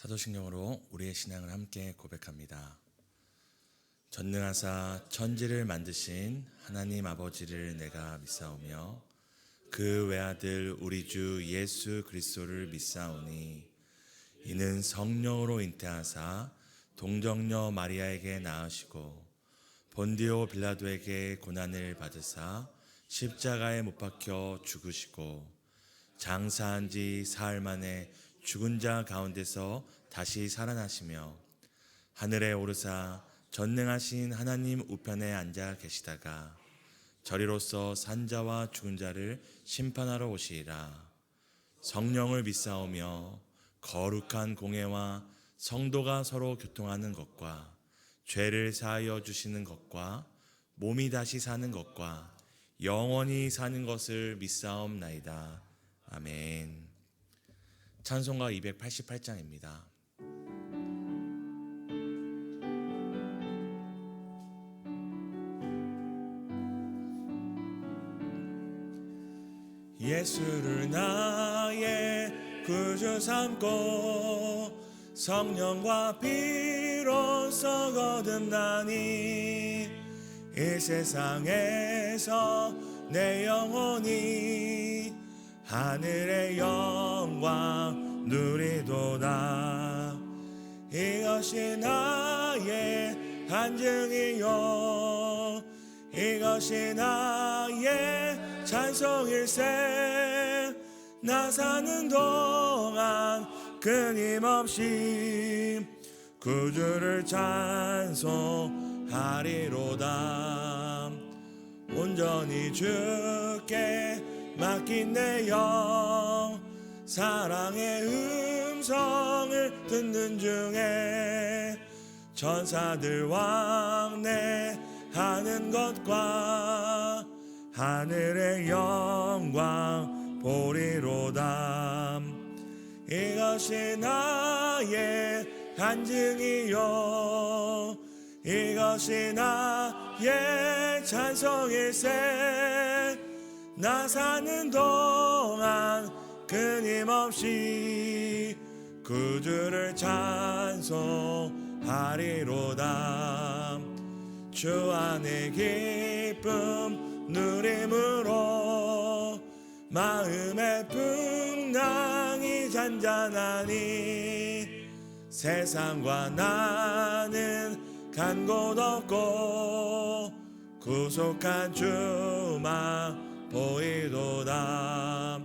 사도신경으로 우리의 신앙을 함께 고백합니다. 전능하사 천지를 만드신 하나님 아버지를 내가 믿사오며 그 외아들 우리 주 예수 그리스도를 믿사오니 이는 성령으로 잉태하사 동정녀 마리아에게 낳으시고 본디오 빌라도에게 고난을 받으사 십자가에 못 박혀 죽으시고 장사한 지 사흘 만에 죽은 자 가운데서 다시 살아나시며 하늘에 오르사 전능하신 하나님 우편에 앉아 계시다가 저리로서 산자와 죽은 자를 심판하러 오시리라. 성령을 믿사오며 거룩한 공회와 성도가 서로 교통하는 것과 죄를 사하여 주시는 것과 몸이 다시 사는 것과 영원히 사는 것을 믿사옵나이다. 아멘. 찬송가 288장입니다. 예수를 나의 구주 삼고 성령과 피로써 거듭나니 이 세상에서 내 영혼이 하늘의 영광 누리도다. 이것이 나의 간증이요 이것이 나의 찬송일세. 나 사는 동안 끊임없이 구주를 찬송하리로다. 온전히 주께 맡긴 내 영 사랑의 음성을 듣는 중에 천사들 왕래하는 것과 하늘의 영광 보리로다. 이것이 나의 간증이요 이것이 나의 찬송일세. 나 사는 동안 끊임없이 구주를 찬송하리로다. 주 안의 기쁨 누림으로 마음의 풍랑이 잔잔하니 세상과 나는 간 곳 없고 구속한 주만 보이도다.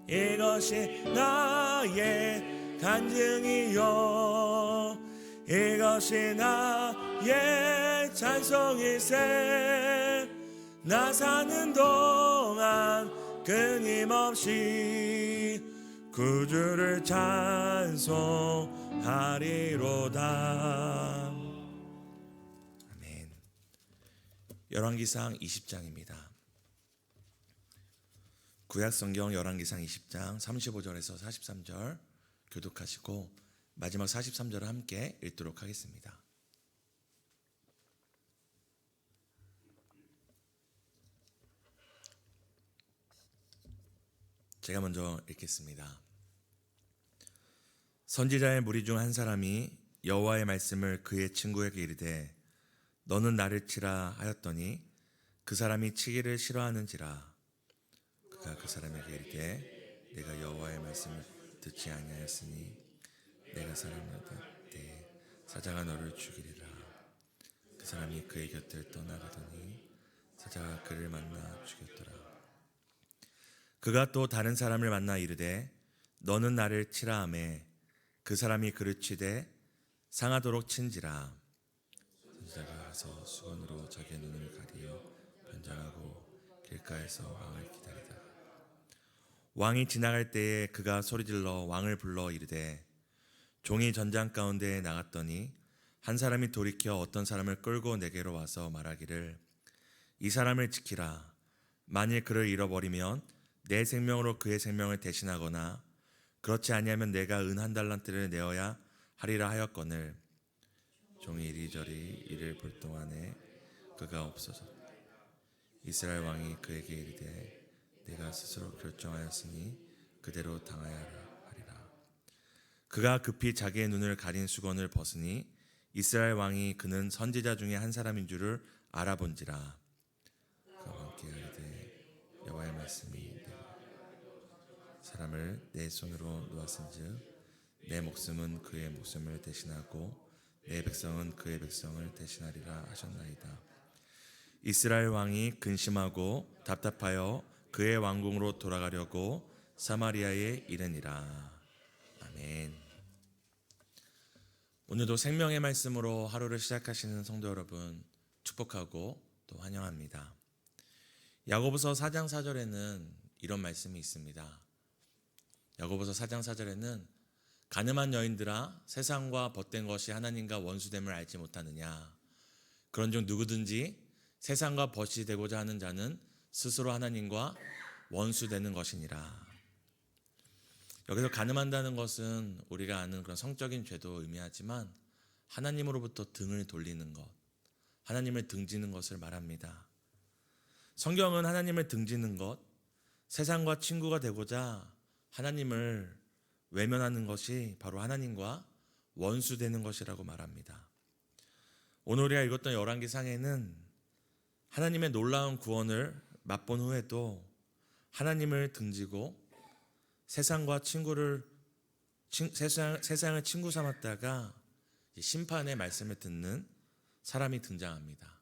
이것이 나의 간증이요 이것이 나의 찬송일세. 나 사는 동안 끊임없이 구주를 찬송하리로다. 아멘. 열왕기상 20장입니다. 구약성경 열왕기상 20장 35절에서 43절 교독하시고 마지막 43절을 함께 읽도록 하겠습니다. 제가 먼저 읽겠습니다. 선지자의 무리 중 한 사람이 여호와의 말씀을 그의 친구에게 이르되 너는 나를 치라 하였더니 그 사람이 치기를 싫어하는지라. 그가 그 사람에게 이르되 내가 여호와의 말씀을 듣지 아니하였으니 내가 사람을 때 사자가 너를 죽이리라. 그 사람이 그의 곁을 떠나가더니 사자가 그를 만나 죽였더라. 그가 또 다른 사람을 만나 이르되 너는 나를 치라 하매 그 사람이 그를 치되 상하도록 친지라. 선지자가 가서 수건으로 자기의 눈을 가리어 변장하고 길가에서 왕을 기다리다. 왕이 지나갈 때에 그가 소리질러 왕을 불러 이르되 종이 전장 가운데에 나갔더니 한 사람이 돌이켜 어떤 사람을 끌고 내게로 와서 말하기를 이 사람을 지키라. 만일 그를 잃어버리면 내 생명으로 그의 생명을 대신하거나 그렇지 아니하면 내가 은 한 달란트를 내어야 하리라 하였거늘 종이 이리저리 이를 볼 동안에 그가 없어졌다. 이스라엘 왕이 그에게 이르되 내가 스스로 결정하였으니 그대로 당하여라 하리라. 그가 급히 자기의 눈을 가린 수건을 벗으니 이스라엘 왕이 그는 선지자 중에 한 사람인 줄을 알아본지라. 그가 왕께 이르되 여호와의 말씀이 사람을 내 손으로 놓았은즉 내 목숨은 그의 목숨을 대신하고 내 백성은 그의 백성을 대신하리라 하셨나이다. 이스라엘 왕이 근심하고 답답하여 그의 왕궁으로 돌아가려고 사마리아에 이르니라. 아멘. 오늘도 생명의 말씀으로 하루를 시작하시는 성도 여러분 축복하고 또 환영합니다. 야고보서 4장 4절에는 이런 말씀이 있습니다. 야고보서 4장 4절에는 가늠한 여인들아 세상과 벗된 것이 하나님과 원수됨을 알지 못하느냐. 그런즉 누구든지 세상과 벗이 되고자 하는 자는 스스로 하나님과 원수되는 것이니라. 여기서 가늠한다는 것은 우리가 아는 그런 성적인 죄도 의미하지만 하나님으로부터 등을 돌리는 것, 하나님을 등지는 것을 말합니다. 성경은 하나님을 등지는 것, 세상과 친구가 되고자 하나님을 외면하는 것이 바로 하나님과 원수되는 것이라고 말합니다. 오늘 우리가 읽었던 열왕기상에는 하나님의 놀라운 구원을 맛본 후에도 하나님을 등지고 세상을 친구 삼았다가 심판의 말씀을 듣는 사람이 등장합니다.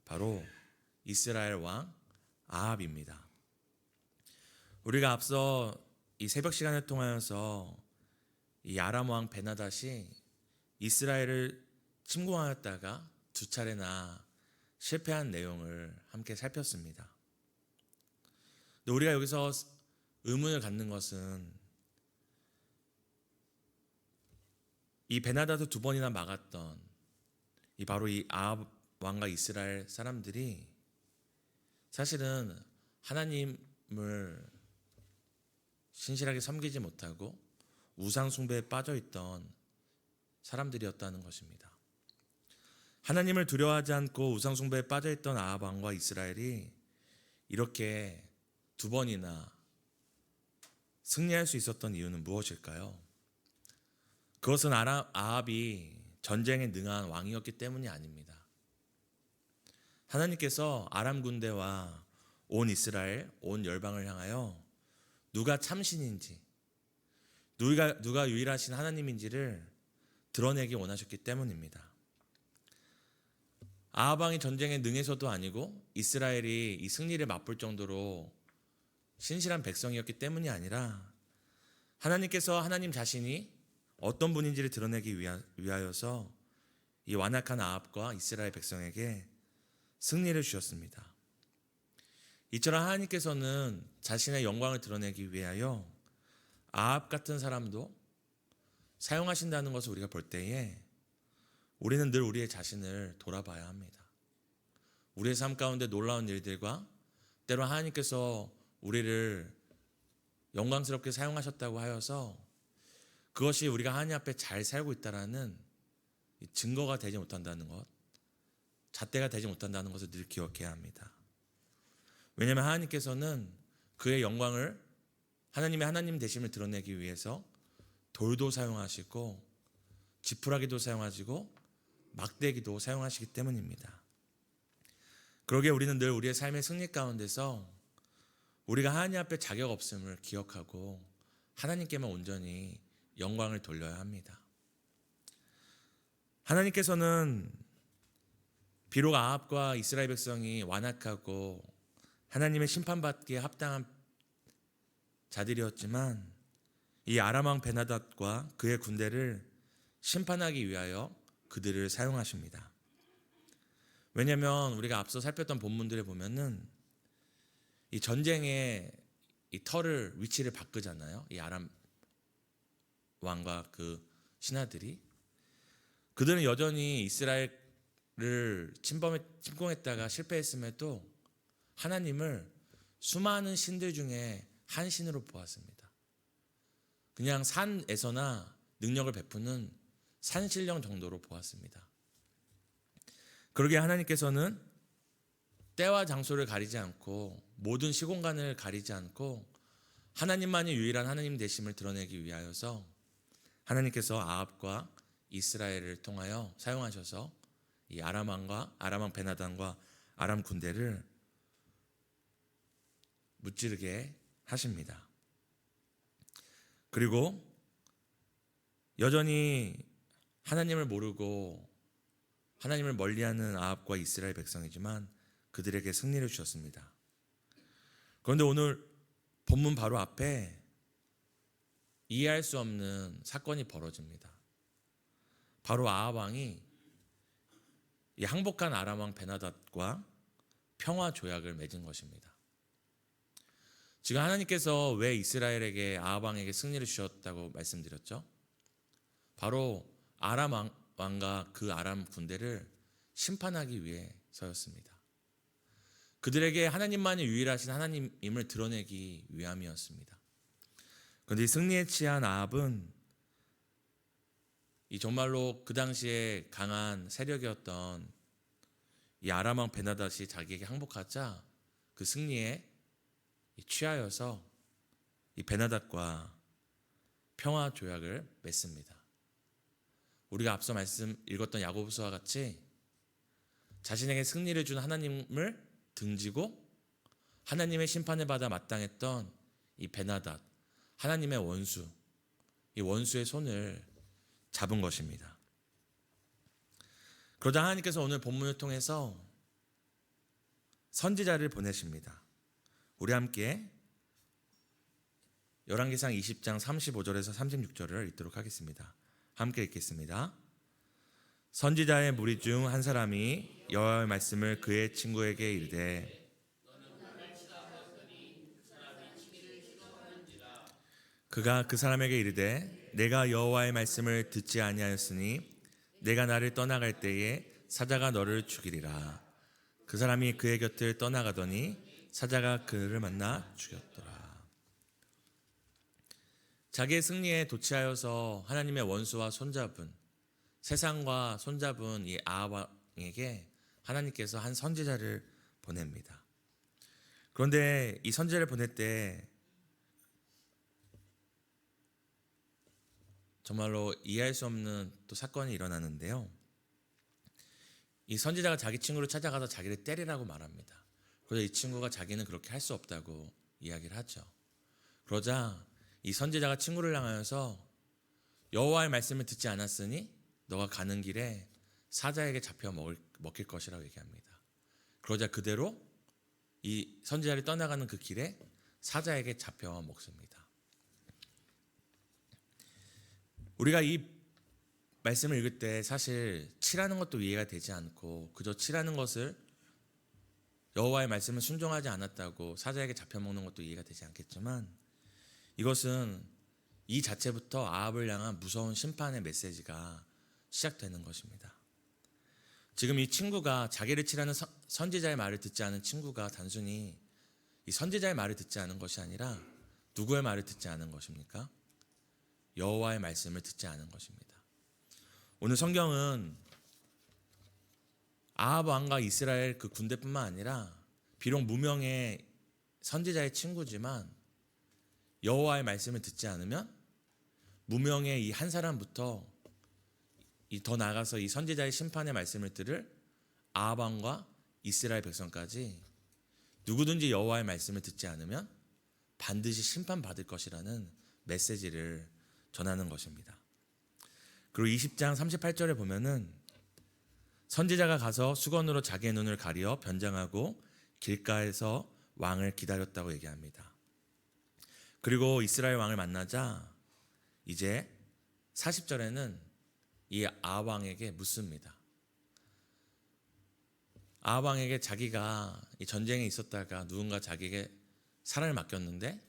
바로 이스라엘 왕 아합입니다. 우리가 앞서 이 새벽 시간을 통하여서 이 아람 왕 베나닷이 이스라엘을 침공하였다가 두 차례나 실패한 내용을 함께 살폈습니다. 근데 우리가 여기서 의문을 갖는 것은 이 베나닷을 두 번이나 막았던 바로 이 아합 왕과 이스라엘 사람들이 사실은 하나님을 신실하게 섬기지 못하고 우상 숭배에 빠져 있던 사람들이었다는 것입니다. 하나님을 두려워하지 않고 우상 숭배에 빠져 있던 아합 왕과 이스라엘이 이렇게 두 번이나 승리할 수 있었던 이유는 무엇일까요? 그것은 아합이 전쟁에 능한 왕이었기 때문이 아닙니다. 하나님께서 아람 군대와 온 이스라엘, 온 열방을 향하여 누가 참신인지, 누가 유일하신 하나님인지를 드러내기 원하셨기 때문입니다. 아합 왕이 전쟁에 능해서도 아니고 이스라엘이 이 승리를 맛볼 정도로 신실한 백성이었기 때문이 아니라 하나님께서 하나님 자신이 어떤 분인지를 드러내기 위하여서 이 완악한 아합과 이스라엘 백성에게 승리를 주셨습니다. 이처럼 하나님께서는 자신의 영광을 드러내기 위하여 아합 같은 사람도 사용하신다는 것을 우리가 볼 때에 우리는 늘 우리의 자신을 돌아봐야 합니다. 우리의 삶 가운데 놀라운 일들과 때로 하나님께서 우리를 영광스럽게 사용하셨다고 하여서 그것이 우리가 하나님 앞에 잘 살고 있다라는 증거가 되지 못한다는 것, 잣대가 되지 못한다는 것을 늘 기억해야 합니다. 왜냐하면 하나님께서는 그의 영광을 하나님의 하나님 되심을 드러내기 위해서 돌도 사용하시고 지푸라기도 사용하시고 막대기도 사용하시기 때문입니다. 그러기에 우리는 늘 우리의 삶의 승리 가운데서 우리가 하나님 앞에 자격 없음을 기억하고 하나님께만 온전히 영광을 돌려야 합니다. 하나님께서는 비록 아합과 이스라엘 백성이 완악하고 하나님의 심판받기에 합당한 자들이었지만 이 아람 왕 베나닷과 그의 군대를 심판하기 위하여 그들을 사용하십니다. 왜냐하면 우리가 앞서 살폈던 본문들에 보면은 이 전쟁의 이 위치를 바꾸잖아요. 이 아람 왕과 그 신하들이 그들은 여전히 이스라엘을 침공했다가 실패했음에도 하나님을 수많은 신들 중에 한 신으로 보았습니다. 그냥 산에서나 능력을 베푸는 산신령 정도로 보았습니다. 그러기에 하나님께서는 때와 장소를 가리지 않고 모든 시공간을 가리지 않고 하나님만이 유일한 하나님 되심을 드러내기 위하여서 하나님께서 아합과 이스라엘을 통하여 사용하셔서 이 아람 왕 베나단과 아람 군대를 무찌르게 하십니다. 그리고 여전히 하나님을 모르고 하나님을 멀리하는 아합과 이스라엘 백성이지만 그들에게 승리를 주셨습니다. 그런데 오늘 본문 바로 앞에 이해할 수 없는 사건이 벌어집니다. 바로 아합 왕이 이 항복한 아람 왕 베나닷과 평화 조약을 맺은 것입니다. 지금 하나님께서 왜 이스라엘에게 아합 왕에게 승리를 주셨다고 말씀드렸죠? 바로 아람 왕과 그 아람 군대를 심판하기 위해서였습니다. 그들에게 하나님만이 유일하신 하나님임을 드러내기 위함이었습니다. 그런데 이 승리에 취한 아합은 이 정말로 그 당시에 강한 세력이었던 이 아람 왕 베나닷이 자기에게 항복하자 그 승리에 취하여서 이 베나닷과 평화 조약을 맺습니다. 우리가 앞서 말씀 읽었던 야고보서와 같이 자신에게 승리를 준 하나님을 등지고 하나님의 심판을 받아 마땅했던 이 베나닷, 하나님의 원수, 이 원수의 손을 잡은 것입니다. 그러자 하나님께서 오늘 본문을 통해서 선지자를 보내십니다. 우리 함께 열왕기상 20장 35절에서 36절을 읽도록 하겠습니다. 함께 읽겠습니다. 선지자의 무리 중 한 사람이 여호와의 말씀을 그의 친구에게 이르되 그가 그 사람에게 이르되 내가 여호와의 말씀을 듣지 아니하였으니 내가 나를 떠나갈 때에 사자가 너를 죽이리라. 그 사람이 그의 곁을 떠나가더니 사자가 그를 만나 죽였더라. 자기의 승리에 도취하여서 하나님의 원수와 손잡은 세상과 손잡은 이 아합 왕에게 하나님께서 한 선지자를 보냅니다. 그런데 이 선지자를 보낼 때 정말로 이해할 수 없는 또 사건이 일어나는데요. 이 선지자가 자기 친구를 찾아가서 자기를 때리라고 말합니다. 그래서 이 친구가 자기는 그렇게 할 수 없다고 이야기를 하죠. 그러자 이 선지자가 친구를 향하여서 여호와의 말씀을 듣지 않았으니 너가 가는 길에 사자에게 잡혀 먹힐 것이라고 얘기합니다. 그러자 그대로 이 선지자를 떠나가는 그 길에 사자에게 잡혀 먹습니다. 우리가 이 말씀을 읽을 때 사실 치라는 것도 이해가 되지 않고 그저 치라는 것을 여호와의 말씀을 순종하지 않았다고 사자에게 잡혀먹는 것도 이해가 되지 않겠지만 이것은 이 자체부터 아합을 향한 무서운 심판의 메시지가 시작되는 것입니다. 지금 이 친구가 자기를 치라는 선지자의 말을 듣지 않은 친구가 단순히 이 선지자의 말을 듣지 않은 것이 아니라 누구의 말을 듣지 않은 것입니까? 여호와의 말씀을 듣지 않은 것입니다. 오늘 성경은 아합 왕과 이스라엘 그 군대뿐만 아니라 비록 무명의 선지자의 친구지만 여호와의 말씀을 듣지 않으면 무명의 이 한 사람부터 더 나아가서 이 선지자의 심판의 말씀을 들을 아합 왕과 이스라엘 백성까지 누구든지 여호와의 말씀을 듣지 않으면 반드시 심판받을 것이라는 메시지를 전하는 것입니다. 그리고 20장 38절에 보면은 선지자가 가서 수건으로 자기의 눈을 가리어 변장하고 길가에서 왕을 기다렸다고 얘기합니다. 그리고 이스라엘 왕을 만나자 이제 40절에는 이 아합 왕에게 묻습니다. 아합 왕에게 자기가 이 전쟁에 있었다가 누군가 자기에게 사람을 맡겼는데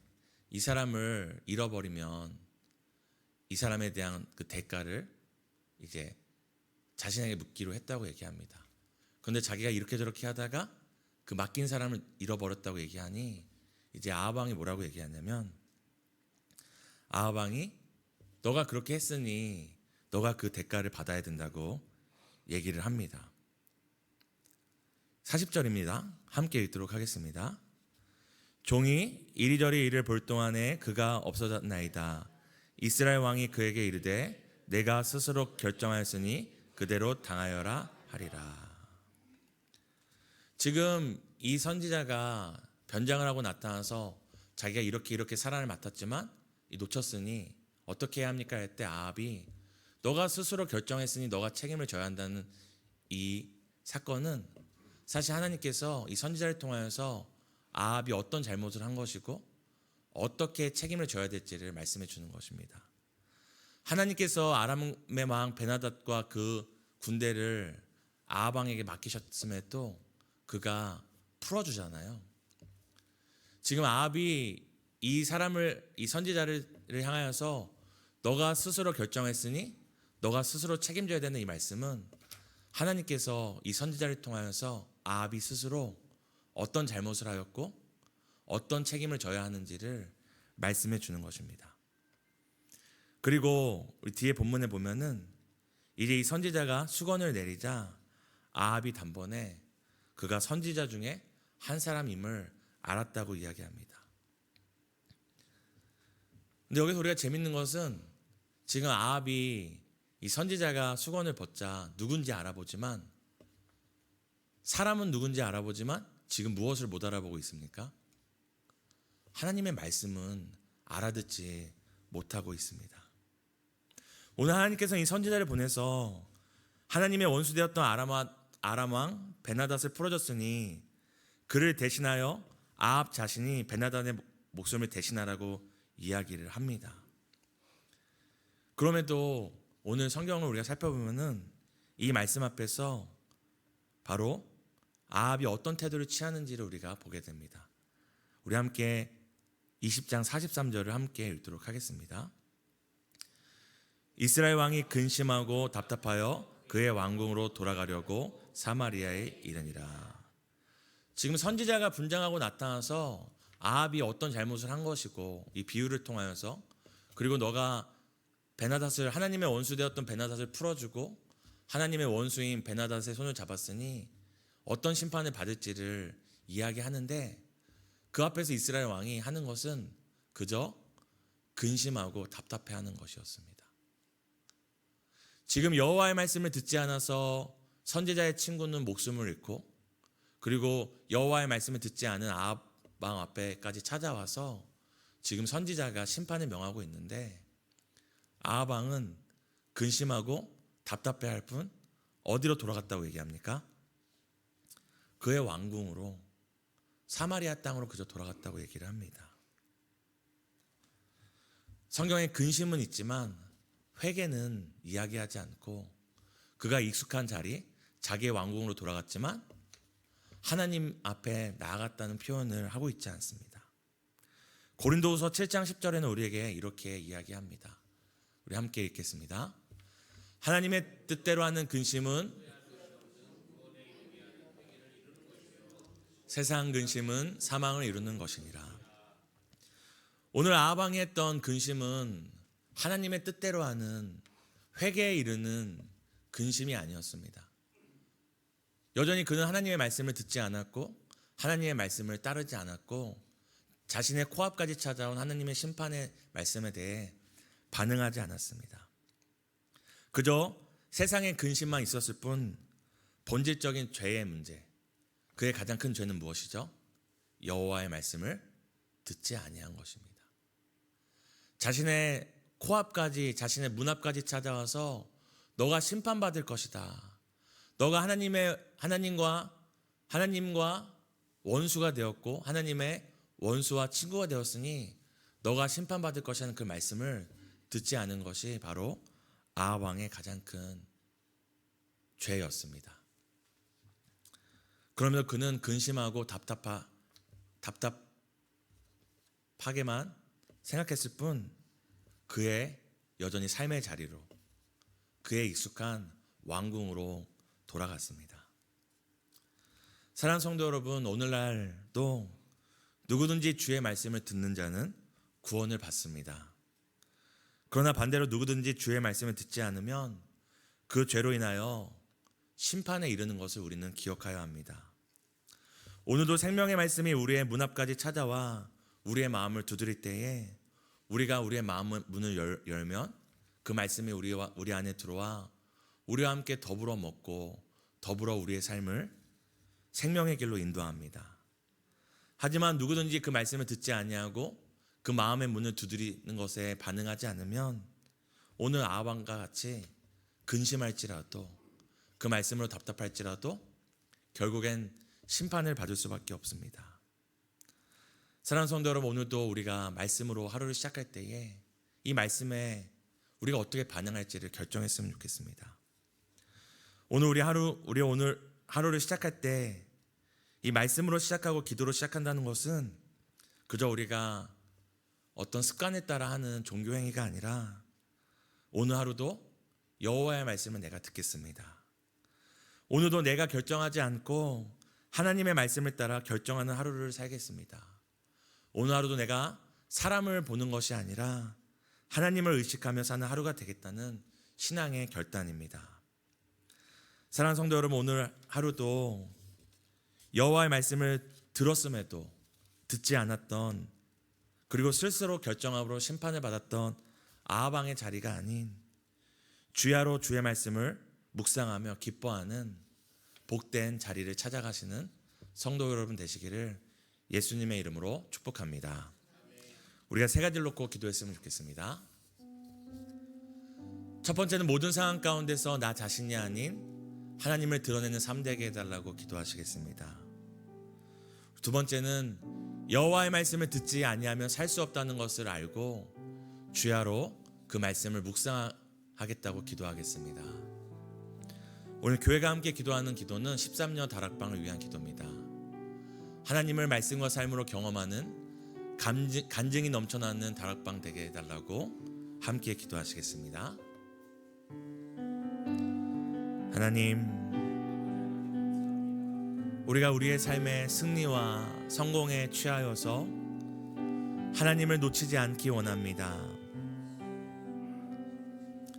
이 사람을 잃어버리면 이 사람에 대한 그 대가를 이제 자신에게 묻기로 했다고 얘기합니다. 그런데 자기가 이렇게 저렇게 하다가 그 맡긴 사람을 잃어버렸다고 얘기하니 이제 아합 왕이 뭐라고 얘기하냐면 아합 왕이 너가 그렇게 했으니 너가 그 대가를 받아야 된다고 얘기를 합니다. 40절입니다. 함께 읽도록 하겠습니다. 종이 이리저리 이를 볼 동안에 그가 없어졌나이다. 이스라엘 왕이 그에게 이르되 내가 스스로 결정하였으니 그대로 당하여라 하리라. 지금 이 선지자가 변장을 하고 나타나서 자기가 이렇게 사람을 맡았지만 놓쳤으니 어떻게 해야 합니까? 할 때 아합이 너가 스스로 결정했으니 너가 책임을 져야 한다는 이 사건은 사실 하나님께서 이 선지자를 통하여서 아합이 어떤 잘못을 한 것이고 어떻게 책임을 져야 될지를 말씀해 주는 것입니다. 하나님께서 아람의 왕 베나닷과 그 군대를 아합 왕에게 맡기셨음에도 그가 풀어주잖아요. 지금 아합이 이 선지자를 향하여서 너가 스스로 결정했으니 너가 스스로 책임져야 되는 이 말씀은 하나님께서 이 선지자를 통하여서 아합이 스스로 어떤 잘못을 하였고 어떤 책임을 져야 하는지를 말씀해 주는 것입니다. 그리고 우리 뒤에 본문에 보면은 이제 이 선지자가 수건을 내리자 아합이 단번에 그가 선지자 중에 한 사람임을 알았다고 이야기합니다. 근데 여기서 우리가 재밌는 것은 지금 아합이 이 선지자가 수건을 벗자 누군지 알아보지만 사람은 누군지 알아보지만 지금 무엇을 못 알아보고 있습니까? 하나님의 말씀은 알아듣지 못하고 있습니다. 오늘 하나님께서 이 선지자를 보내서 하나님의 원수되었던 아람 왕 베나닷을 풀어줬으니 그를 대신하여 아합 자신이 베나닷의 목숨을 대신하라고 이야기를 합니다. 그럼에도 오늘 성경을 우리가 살펴보면은 이 말씀 앞에서 바로 아합이 어떤 태도를 취하는지를 우리가 보게 됩니다. 우리 함께 20장 43절을 함께 읽도록 하겠습니다. 이스라엘 왕이 근심하고 답답하여 그의 왕궁으로 돌아가려고 사마리아에 이르니라. 지금 선지자가 분장하고 나타나서 아합이 어떤 잘못을 한 것이고 이 비유를 통하여서 그리고 너가 베나닷을 하나님의 원수되었던 베나닷을 풀어주고 하나님의 원수인 베나닷의 손을 잡았으니 어떤 심판을 받을지를 이야기하는데 그 앞에서 이스라엘 왕이 하는 것은 그저 근심하고 답답해하는 것이었습니다. 지금 여호와의 말씀을 듣지 않아서 선지자의 친구는 목숨을 잃고 그리고 여호와의 말씀을 듣지 않은 아합 왕 앞에까지 찾아와서 지금 선지자가 심판을 명하고 있는데 아합 왕은 근심하고 답답해할 뿐 어디로 돌아갔다고 얘기합니까? 그의 왕궁으로 사마리아 땅으로 그저 돌아갔다고 얘기를 합니다. 성경에 근심은 있지만 회개는 이야기하지 않고 그가 익숙한 자리 자기의 왕궁으로 돌아갔지만 하나님 앞에 나아갔다는 표현을 하고 있지 않습니다. 고린도후서 7장 10절에는 우리에게 이렇게 이야기합니다. 우리 함께 읽겠습니다. 하나님의 뜻대로 하는 근심은 세상 근심은 사망을 이루는 것이니라. 오늘 아합 왕이 했던 근심은 하나님의 뜻대로 하는 회개에 이르는 근심이 아니었습니다. 여전히 그는 하나님의 말씀을 듣지 않았고 하나님의 말씀을 따르지 않았고 자신의 코앞까지 찾아온 하나님의 심판의 말씀에 대해 반응하지 않았습니다. 그저 세상의 근심만 있었을 뿐 본질적인 죄의 문제, 그의 가장 큰 죄는 무엇이죠? 여호와의 말씀을 듣지 아니한 것입니다. 자신의 코앞까지 자신의 문 앞까지 찾아와서 너가 심판받을 것이다. 너가 하나님과 원수가 되었고 하나님의 원수와 친구가 되었으니 너가 심판받을 것이라는 그 말씀을 듣지 않은 것이 바로 아합 왕의 가장 큰 죄였습니다. 그러면서 그는 근심하고 답답하게만 생각했을 뿐 그의 여전히 삶의 자리로 그의 익숙한 왕궁으로 돌아갔습니다. 사랑하는 성도 여러분, 오늘날도 누구든지 주의 말씀을 듣는 자는 구원을 받습니다. 그러나 반대로 누구든지 주의 말씀을 듣지 않으면 그 죄로 인하여 심판에 이르는 것을 우리는 기억하여야 합니다. 오늘도 생명의 말씀이 우리의 문 앞까지 찾아와 우리의 마음을 두드릴 때에 우리가 우리의 마음 문을 열면 그 말씀이 우리 안에 들어와 우리와 함께 더불어 먹고 더불어 우리의 삶을 생명의 길로 인도합니다. 하지만 누구든지 그 말씀을 듣지 아니하고 그 마음의 문을 두드리는 것에 반응하지 않으면 오늘 아합과 같이 근심할지라도 그 말씀으로 답답할지라도 결국엔 심판을 받을 수밖에 없습니다. 사랑하는 성도 여러분, 오늘도 우리가 말씀으로 하루를 시작할 때에 이 말씀에 우리가 어떻게 반응할지를 결정했으면 좋겠습니다. 오늘 하루를 시작할 때 이 말씀으로 시작하고 기도로 시작한다는 것은 그저 우리가 어떤 습관에 따라 하는 종교 행위가 아니라 오늘 하루도 여호와의 말씀을 내가 듣겠습니다. 오늘도 내가 결정하지 않고 하나님의 말씀을 따라 결정하는 하루를 살겠습니다. 오늘 하루도 내가 사람을 보는 것이 아니라 하나님을 의식하며 사는 하루가 되겠다는 신앙의 결단입니다. 사랑하는 성도 여러분, 오늘 하루도 여호와의 말씀을 들었음에도 듣지 않았던, 그리고 스스로 결정함으로 심판을 받았던 아합 왕의 자리가 아닌 주야로 주의 말씀을 묵상하며 기뻐하는 복된 자리를 찾아가시는 성도 여러분 되시기를 예수님의 이름으로 축복합니다. 우리가 세 가지를 놓고 기도했으면 좋겠습니다. 첫 번째는 모든 상황 가운데서 나 자신이 아닌 하나님을 드러내는 삶 되게 해달라고 기도하시겠습니다. 두 번째는 여호와의 말씀을 듣지 아니하면 살 수 없다는 것을 알고 주야로 그 말씀을 묵상하겠다고 기도하겠습니다. 오늘 교회가 함께 기도하는 기도는 13년 다락방을 위한 기도입니다. 하나님을 말씀과 삶으로 경험하는 간증이 넘쳐나는 다락방 되게 해달라고 함께 기도하시겠습니다. 하나님, 우리가 우리의 삶의 승리와 성공에 취하여서 하나님을 놓치지 않기 원합니다.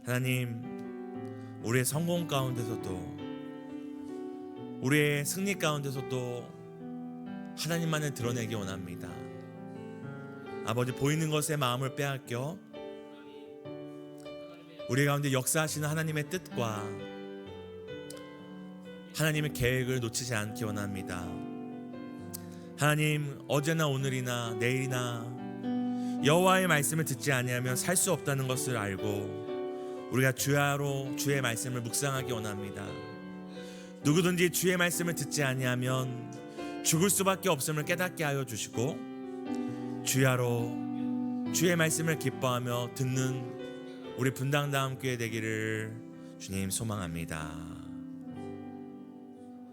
하나님, 우리의 성공 가운데서도 우리의 승리 가운데서도 하나님만을 드러내기 원합니다. 아버지, 보이는 것에 마음을 빼앗겨 우리 가운데 역사하시는 하나님의 뜻과 하나님의 계획을 놓치지 않기 원합니다. 하나님, 어제나 오늘이나 내일이나 여호와의 말씀을 듣지 아니하면 살 수 없다는 것을 알고 우리가 주야로 주의 말씀을 묵상하기 원합니다. 누구든지 주의 말씀을 듣지 아니하면 죽을 수밖에 없음을 깨닫게 하여 주시고 주야로 주의 말씀을 기뻐하며 듣는 우리 분당다음 교회 되기를 주님 소망합니다.